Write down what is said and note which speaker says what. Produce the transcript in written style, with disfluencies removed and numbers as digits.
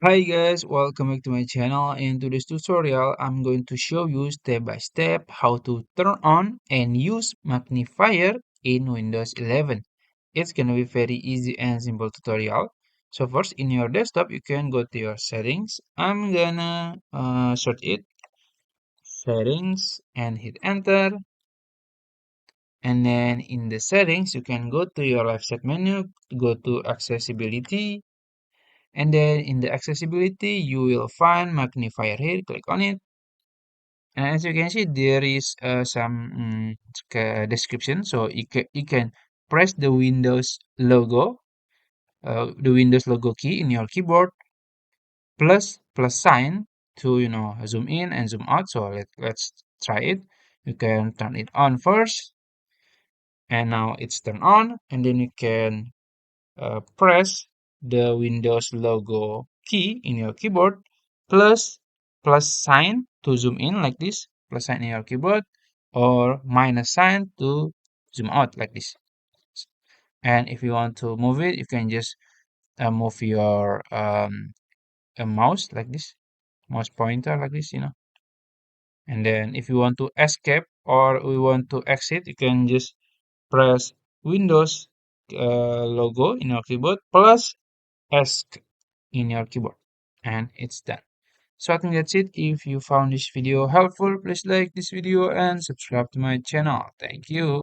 Speaker 1: Hi guys, welcome back to my channel. In today's tutorial, I'm going to show you step by step how to turn on and use Magnifier in Windows 11. It's gonna be very easy and simple tutorial. So first, in your desktop, you can go to your settings. I'm gonna search it, settings, and hit enter. And then in the settings, you can go to your left side menu, go to accessibility. And then in the accessibility, you will find magnifier here. Click on it. And as you can see, there is some description. So you can press the Windows logo key in your keyboard, plus sign to zoom in and zoom out. So let's try it. You can turn it on first, and now it's turned on. And then you can press the Windows logo key in your keyboard plus sign to zoom in like this, plus sign in your keyboard, or minus sign to zoom out like this. And if you want to move it, you can just move your mouse like this, mouse pointer like this. And then if you want to escape or we want to exit, you can just press Windows logo in your keyboard plus S in your keyboard, and it's done. So I think that's it. If you found this video helpful, please like this video and subscribe to my channel. Thank you.